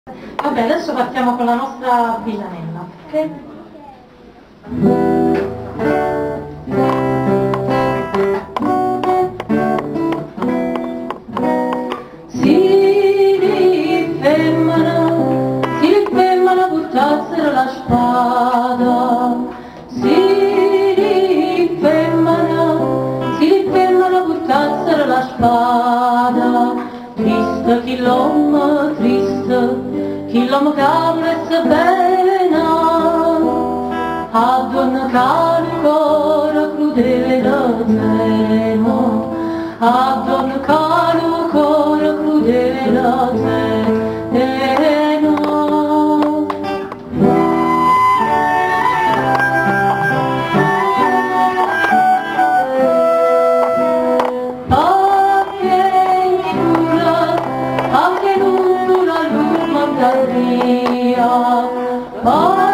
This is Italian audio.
Vabbè, adesso partiamo con la nostra villanella, ok? Si fermano, buttassero la spada. Si fermano, buttassero la spada. Triste chi l'uomo, triste chi l'uomo che avresse bene, a donna che ancora crudele da temo, a donna che ancora crudele da temo. Oh